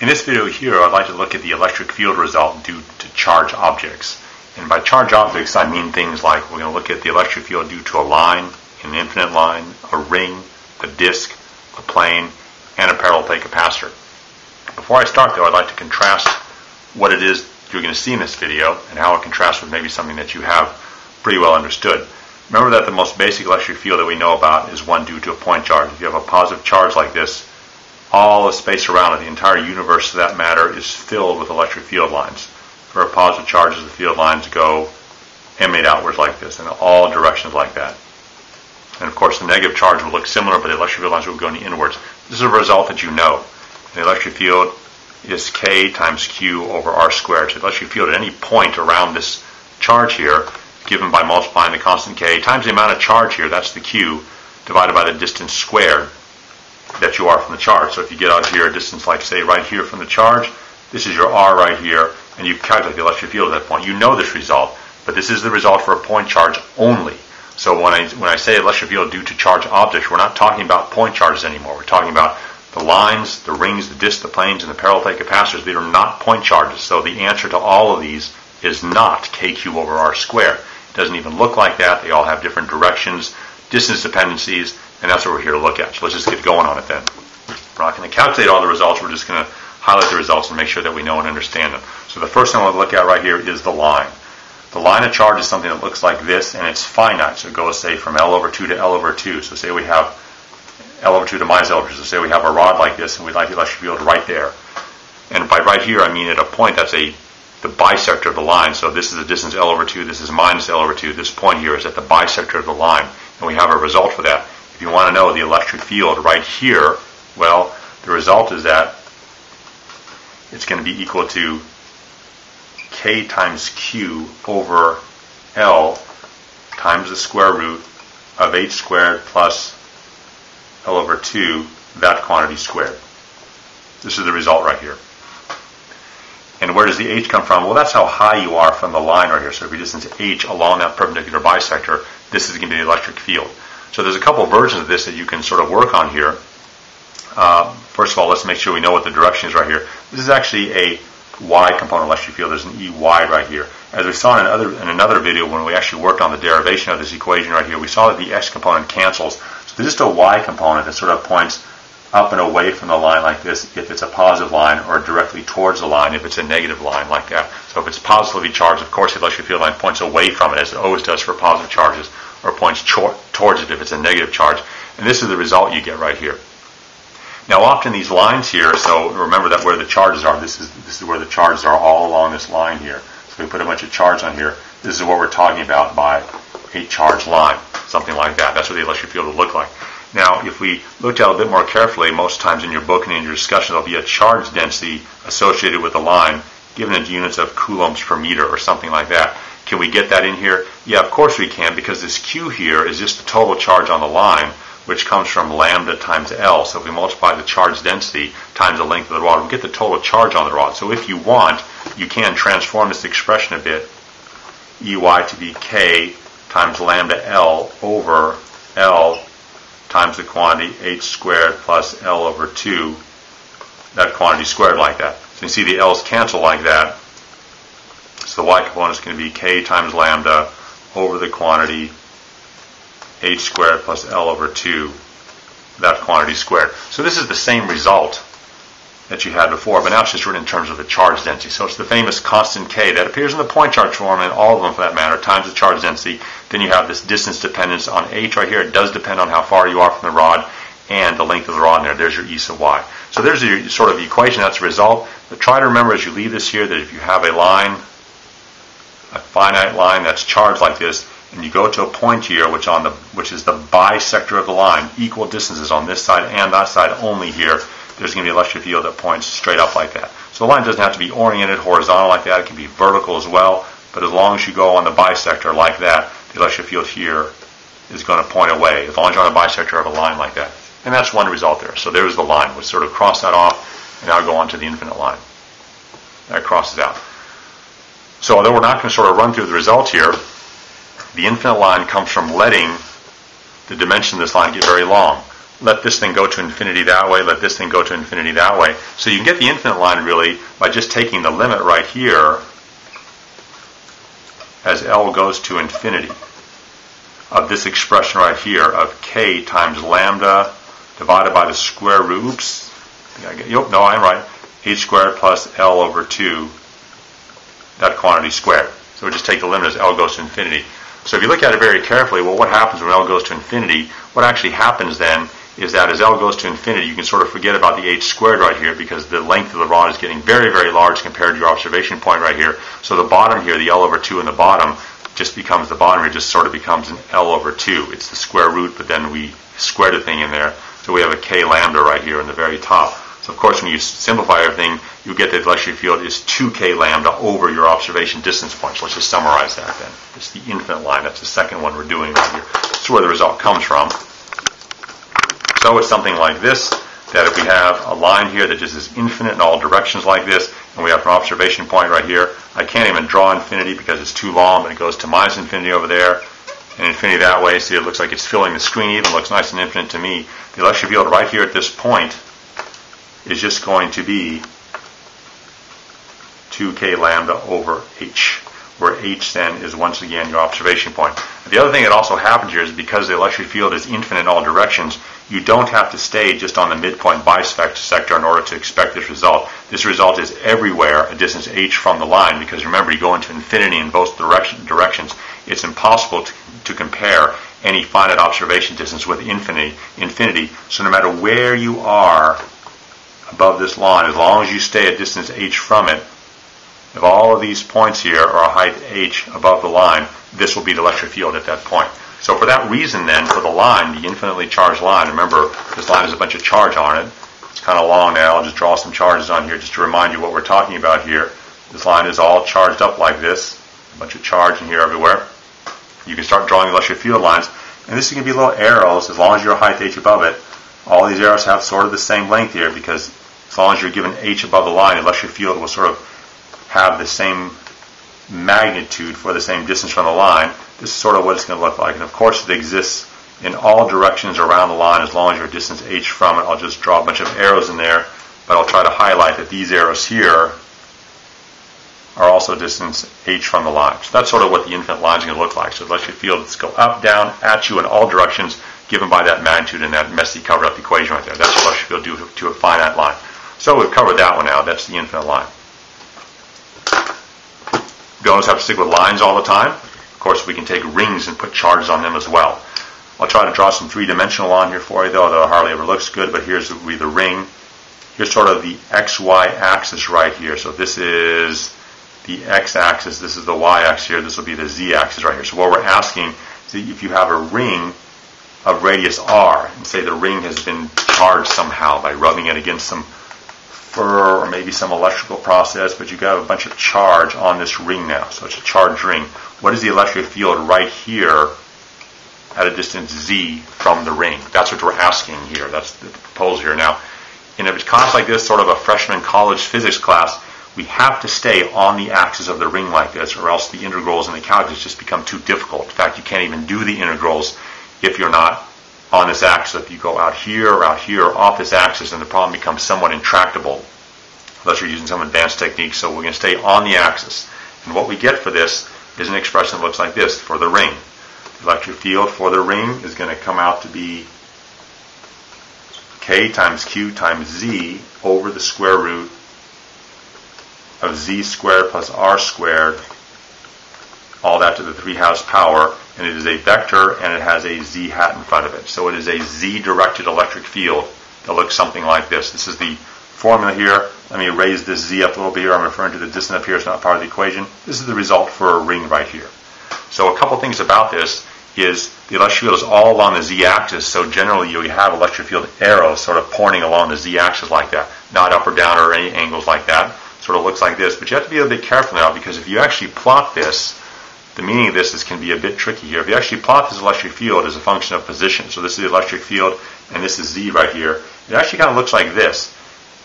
In this video here, I'd like to look at the electric field result due to charge objects. And by charge objects, I mean things like we're going to look at the electric field due to a line, an infinite line, a ring, a disk, a plane, and a parallel plate capacitor. Before I start, though, I'd like to contrast what it is you're going to see in this video and how it contrasts with maybe something that you have pretty well understood. Remember that the most basic electric field that we know about is one due to a point charge. If you have a positive charge like this, all the space around it, the entire universe for that matter, is filled with electric field lines. For a positive charges, the field lines emanate outwards like this in all directions like that. And of course, the negative charge will look similar, but the electric field lines will go inwards. This is a result that you know. The electric field is K times Q over R squared. So the electric field at any point around this charge here, given by multiplying the constant K times the amount of charge here, that's the Q, divided by the distance squared that you are from the charge. So if you get out here a distance like, say, right here from the charge, this is your R right here, and you calculate the electric field at that point. You know this result, but this is the result for a point charge only. So when I say electric field due to charge objects, we're not talking about point charges anymore. We're talking about the lines, the rings, the disks, the planes, and the parallel plate capacitors. These are not point charges. So the answer to all of these is not KQ over R squared. It doesn't even look like that. They all have different directions, distance dependencies, and that's what we're here to look at. So let's just get going on it then. We're not going to calculate all the results. We're just going to highlight the results and make sure that we know and understand them. So the first thing I want to look at right here is the line. The line of charge is something that looks like this, and it's finite. So it goes, say, from L over 2 to L over 2. So say we have L over 2 to minus L over 2. So say we have a rod like this, and we'd like the electric field right there. And by right here, I mean at a point that's the bisector of the line. So this is the distance L over 2. This is minus L over 2. This point here is at the bisector of the line. And we have a result for that. If you want to know the electric field right here, well, the result is that it's going to be equal to K times Q over L times the square root of H squared plus L over 2, that quantity squared. This is the result right here. And where does the H come from? Well, that's how high you are from the line right here. So if your distance H along that perpendicular bisector, this is going to be the electric field. So there's a couple versions of this that you can sort of work on here. First of all, let's make sure we know what the direction is right here. This is actually a Y component electric field. There's an EY right here. As we saw in another video when we actually worked on the derivation of this equation right here, we saw that the X component cancels. So there's just a Y component that sort of points up and away from the line like this if it's a positive line, or directly towards the line if it's a negative line like that. So if it's positively charged, of course the electric field line points away from it, as it always does for positive charges, or points towards it if it's a negative charge. And this is the result you get right here. Now often these lines here, so remember that where the charges are, this is where the charges are all along this line here. So we put a bunch of charge on here. This is what we're talking about by a charge line, something like that. That's what the electric field would look like. Now, if we looked at it a bit more carefully, most times in your book and in your discussion, there'll be a charge density associated with the line, given in units of coulombs per meter or something like that. Can we get that in here? Yeah, of course we can, because this Q here is just the total charge on the line, which comes from lambda times L. So if we multiply the charge density times the length of the rod, we get the total charge on the rod. So if you want, you can transform this expression a bit, EY to be K times lambda L over L times the quantity H squared plus L over 2, that quantity squared like that. So you see the L's cancel like that. So the Y component is going to be K times lambda over the quantity H squared plus L over 2, that quantity squared. So this is the same result that you had before, but now it's just written in terms of the charge density. So it's the famous constant K that appears in the point charge form, and all of them for that matter, times the charge density. Then you have this distance dependence on H right here. It does depend on how far you are from the rod and the length of the rod in there. There's your E sub Y. So there's your sort of equation. That's the result. But try to remember as you leave this here that if you have a line, a finite line that's charged like this, and you go to a point here which is the bisector of the line, equal distances on this side and that side only here, there's going to be an electric field that points straight up like that. So the line doesn't have to be oriented horizontal like that. It can be vertical as well. But as long as you go on the bisector like that, the electric field here is going to point away, as long as you're on the bisector of a line like that. And that's one result there. So there's the line. We'll sort of cross that off and now go on to the infinite line. That crosses out. So although we're not going to sort of run through the results here, the infinite line comes from letting the dimension of this line get very long. let this thing go to infinity that way, let this thing go to infinity that way. So you can get the infinite line really by just taking the limit right here as L goes to infinity of this expression right here of K times lambda divided by the square root, no, I'm right, H squared plus L over 2, that quantity squared. So we just take the limit as L goes to infinity. So if you look at it very carefully, well, what happens when L goes to infinity? What actually happens then is that as L goes to infinity, you can sort of forget about the H squared right here because the length of the rod is getting very, very large compared to your observation point right here. So the bottom here, the L over 2 in the bottom, just becomes the bottom here, just sort of becomes an L over 2. It's the square root, but then we square the thing in there. So we have a K lambda right here in the very top. So of course, when you simplify everything, you get that the electric field is 2K lambda over your observation distance point. So let's just summarize that then. It's the infinite line. That's the second one we're doing right here. That's where the result comes from. So it's something like this, that if we have a line here that just is infinite in all directions like this, and we have an observation point right here, I can't even draw infinity because it's too long, but it goes to minus infinity over there, and infinity that way. See, it looks like it's filling the screen, even looks nice and infinite to me. The electric field right here at this point is just going to be 2K lambda over H, where H then is once again your observation point. The other thing that also happens here is because the electric field is infinite in all directions, you don't have to stay just on the midpoint bisector in order to expect this result. This result is everywhere a distance H from the line, because remember, you go into infinity in both directions. It's impossible to compare any finite observation distance with infinity. So no matter where you are above this line, as long as you stay at distance H from it, if all of these points here are a height H above the line, this will be the electric field at that point. So for that reason then, for the line, the infinitely charged line, remember this line has a bunch of charge on it. It's kind of long now. I'll just draw some charges on here just to remind you what we're talking about here. This line is all charged up like this. A bunch of charge in here everywhere. You can start drawing electric field lines. And this is going to be little arrows as long as you're a height H above it. All these arrows have sort of the same length here because as long as you're given H above the line, the electric field will sort of have the same magnitude for the same distance from the line. This is sort of what it's going to look like. And of course it exists in all directions around the line as long as you're a distance H from it. I'll just draw a bunch of arrows in there, but I'll try to highlight that these arrows here are also distance H from the line. So that's sort of what the infinite line is going to look like. So the electric fields go up, down, at you in all directions given by that magnitude and that messy covered up equation right there. That's what electric field do to a finite line. So we've covered that one now. That's the infinite line. We don't always have to stick with lines all the time. Of course, we can take rings and put charges on them as well. I'll try to draw some three-dimensional on here for you, though it hardly ever looks good, but here's the ring. Here's sort of the XY axis right here. So this is the X-axis, this is the Y-axis here, this will be the Z-axis right here. So what we're asking is if you have a ring of radius R, and say the ring has been charged somehow by rubbing it against some fur or maybe some electrical process, but you've got a bunch of charge on this ring now. So it's a charged ring. What is the electric field right here at a distance Z from the ring? That's what we're asking here. That's the proposal here. Now, in a class like this, sort of a freshman college physics class, we have to stay on the axis of the ring like this, or else the integrals and the calculus just become too difficult. In fact, you can't even do the integrals if you're not on this axis. If you go out here or off this axis, then the problem becomes somewhat intractable unless you're using some advanced techniques. So we're going to stay on the axis. And what we get for this is an expression that looks like this for the ring. The electric field for the ring is going to come out to be K times Q times Z over the square root of Z squared plus R squared, all that to the 3/2 power, and it is a vector and it has a Z hat in front of it. So it is a Z-directed electric field that looks something like this. This is the formula here. Let me raise this Z up a little bit here. I'm referring to the distance up here. It's not part of the equation. This is the result for a ring right here. So a couple things about this is the electric field is all along the Z-axis, so generally you have electric field arrows sort of pointing along the Z-axis like that, not up or down or any angles like that. Sort of looks like this, but you have to be a bit careful now, because if you actually plot this, the meaning of this can be a bit tricky here. If you actually plot this electric field as a function of position, so this is the electric field and this is Z right here, it actually kind of looks like this.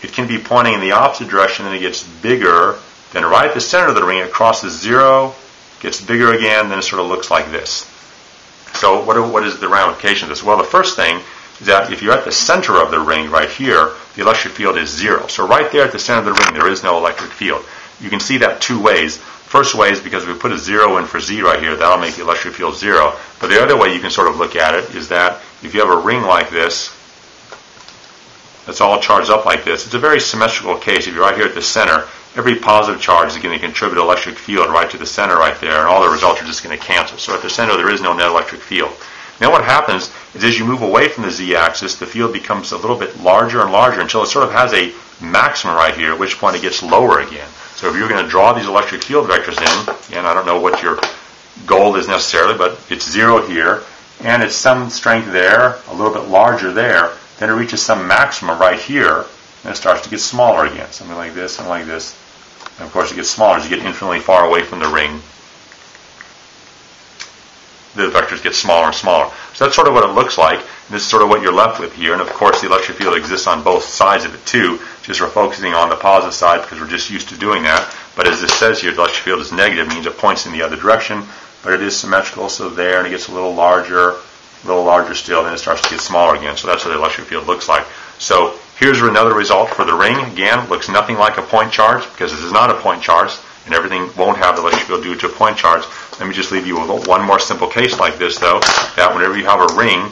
It can be pointing in the opposite direction, and it gets bigger, then right at the center of the ring it crosses 0, gets bigger again, then it sort of looks like this. So what is the ramification of this? Well, the first thing is that if you're at the center of the ring right here, the electric field is 0. So right there at the center of the ring, there is no electric field. You can see that two ways. First way is because we put a 0 in for Z right here, that'll make the electric field 0. But the other way you can sort of look at it is that if you have a ring like this, that's all charged up like this, it's a very symmetrical case. If you're right here at the center, every positive charge is going to contribute electric field right to the center right there, and all the results are just going to cancel. So at the center, there is no net electric field. Now what happens is as you move away from the Z-axis, the field becomes a little bit larger and larger until it sort of has a maximum right here, at which point it gets lower again. So if you're going to draw these electric field vectors in, and I don't know what your goal is necessarily, but it's 0 here, and it's some strength there, a little bit larger there, then it reaches some maximum right here, and it starts to get smaller again. Something like this, something like this. And of course it gets smaller as you get infinitely far away from the ring. The vectors get smaller and smaller. So that's sort of what it looks like. And this is sort of what you're left with here. And of course the electric field exists on both sides of it too. Just we're focusing on the positive side because we're just used to doing that. But as this says here, the electric field is negative, means it points in the other direction. But it is symmetrical, so there, and it gets a little larger still, then it starts to get smaller again. So that's what the electric field looks like. So here's another result for the ring. Again, it looks nothing like a point charge because this is not a point charge, and everything won't have the electric field due to a point charge. Let me just leave you with one more simple case like this, though, that whenever you have a ring,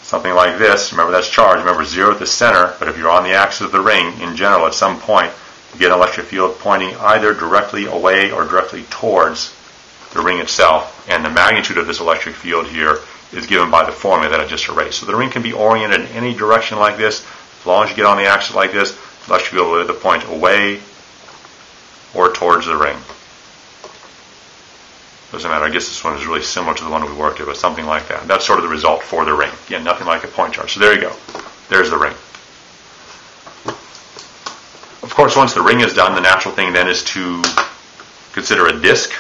something like this, remember that's charged, remember 0 at the center, but if you're on the axis of the ring, in general, at some point, you get an electric field pointing either directly away or directly towards the ring itself, and the magnitude of this electric field here is given by the formula that I just erased. So the ring can be oriented in any direction like this. As long as you get on the axis like this, the electric field will either point away or towards the ring. Doesn't matter. I guess this one is really similar to the one we worked with, but something like that. That's sort of the result for the ring. Again, nothing like a point charge. So there you go. There's the ring. Of course, once the ring is done, the natural thing then is to consider a disk.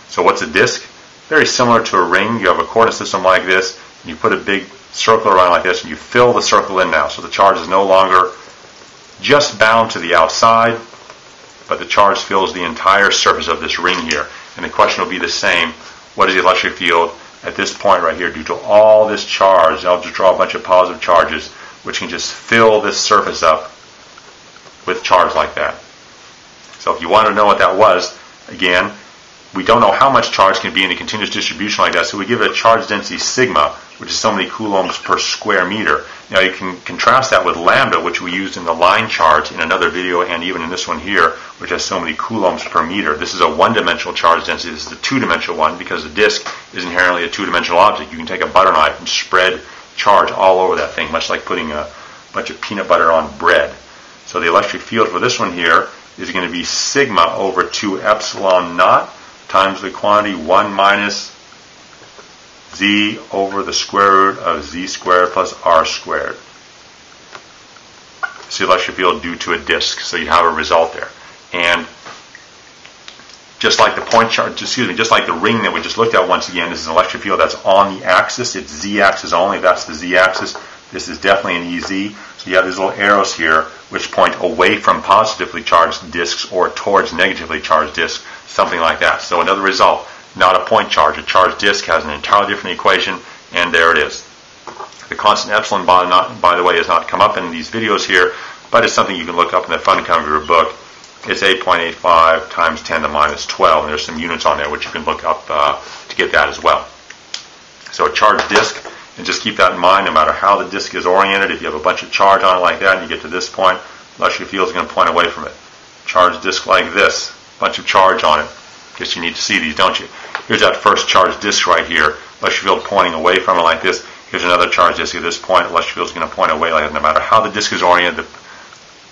So what's a disk? Very similar to a ring. You have a coordinate system like this, and you put a big circle around like this, and you fill the circle in now. So the charge is no longer just bound to the outside, but the charge fills the entire surface of this ring here. And the question will be the same. What is the electric field at this point right here due to all this charge? I'll just draw a bunch of positive charges, which can just fill this surface up with charge like that. So if you want to know what that was, again, we don't know how much charge can be in a continuous distribution like that, so we give it a charge density sigma, which is so many coulombs per square meter. Now you can contrast that with lambda, which we used in the line charge in another video and even in this one here, which has so many coulombs per meter. This is a one-dimensional charge density. This is a two-dimensional one because the disk is inherently a two-dimensional object. You can take a butter knife and spread charge all over that thing, much like putting a bunch of peanut butter on bread. So the electric field for this one here is going to be sigma over 2 epsilon naught times the quantity 1 minus z over the square root of z squared plus r squared. It's the electric field due to a disk, so you have a result there. And just like the point charge, just like the ring that we just looked at once again, this is an electric field that's on the axis. It's z-axis only. That's the z-axis. This is definitely an EZ. So you have these little arrows here which point away from positively charged disks or towards negatively charged disks, something like that. So another result, not a point charge. A charged disk has an entirely different equation, and there it is. The constant epsilon, by the way, has not come up in these videos here, but it's something you can look up in the front cover of your book. It's 8.85 times 10 to the minus 12, and there's some units on there which you can look up to get that as well. So a charged disk, and just keep that in mind, no matter how the disk is oriented, if you have a bunch of charge on it like that and you get to this point, the electric field is going to point away from it. Charged disk like this, bunch of charge on it. Guess you need to see these, don't you? Here's that first charged disk right here, electric field pointing away from it like this. Here's another charged disk at this point, electric field is going to point away like that. No matter how the disk is oriented,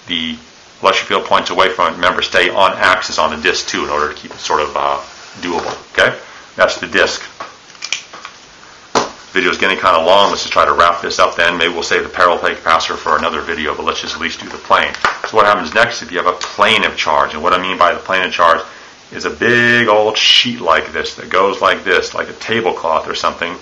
the electric field points away from it. Remember, stay on axis on the disk too in order to keep it sort of doable. Okay? That's the disk. The video is getting kind of long. Let's just try to wrap this up then. Maybe we'll save the parallel plate capacitor for another video, but let's just at least do the plane. So what happens next if you have a plane of charge? And what I mean by the plane of charge is a big old sheet like this that goes like this, like a tablecloth or something,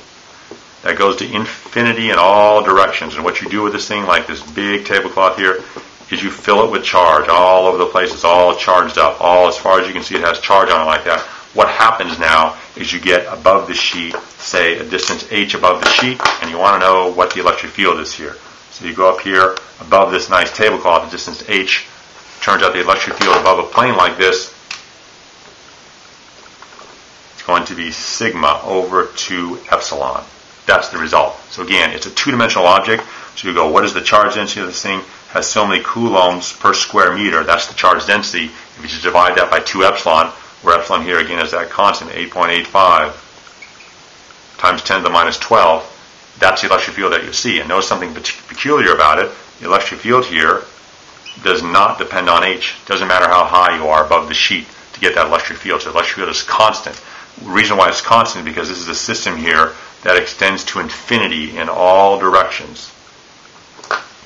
that goes to infinity in all directions. And what you do with this thing, like this big tablecloth here, is you fill it with charge all over the place. It's all charged up. All as far as you can see, it has charge on it like that. What happens now is you get above the sheet say, a distance h above the sheet, and you want to know what the electric field is here. So you go up here above this nice tablecloth, the distance h. Turns out the electric field above a plane like this is going to be sigma over 2 epsilon. That's the result. So again, it's a two-dimensional object. So you go, what is the charge density of this thing? Has so many coulombs per square meter. That's the charge density. If you just divide that by 2 epsilon, where epsilon here again is that constant, 8.85 times 10 to the minus 12, that's the electric field that you see. And notice something peculiar about it. The electric field here does not depend on h. It doesn't matter how high you are above the sheet to get that electric field. So the electric field is constant. The reason why it's constant is because this is a system here that extends to infinity in all directions.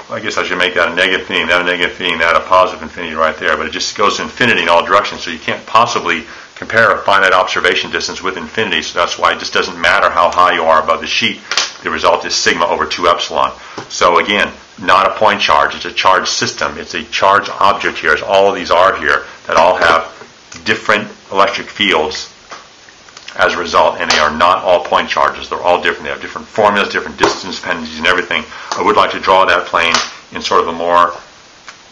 I guess I should make that a negative infinity, that a negative infinity, that a positive infinity right there. But it just goes to infinity in all directions, so you can't possibly compare a finite observation distance with infinity. So that's why it just doesn't matter how high you are above the sheet. The result is sigma over 2 epsilon. So again, not a point charge. It's a charge system. It's a charged object here, as all of these are here, that all have different electric fields as a result, and they are not all point charges. They're all different. They have different formulas, different distance dependencies, and everything. I would like to draw that plane in sort of a more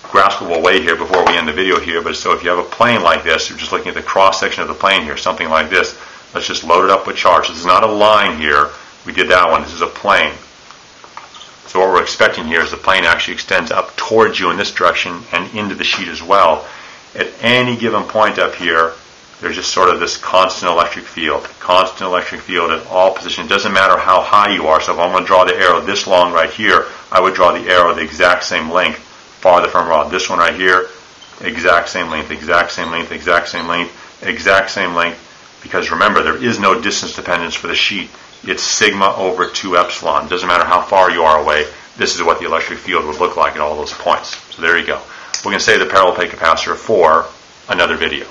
graspable way here before we end the video here. But so if you have a plane like this, you're just looking at the cross section of the plane here, something like this. Let's just load it up with charge. This is not a line here. We did that one. This is a plane. So what we're expecting here is the plane actually extends up towards you in this direction and into the sheet as well. At any given point up here, there's just sort of this constant electric field at all positions. It doesn't matter how high you are. So if I'm going to draw the arrow this long right here, I would draw the arrow the exact same length farther from rod. This one right here, exact same length, exact same length, exact same length, exact same length. Because remember, there is no distance dependence for the sheet. It's sigma over 2 epsilon. It doesn't matter how far you are away. This is what the electric field would look like at all those points. So there you go. We're going to save the parallel plate capacitor for another video.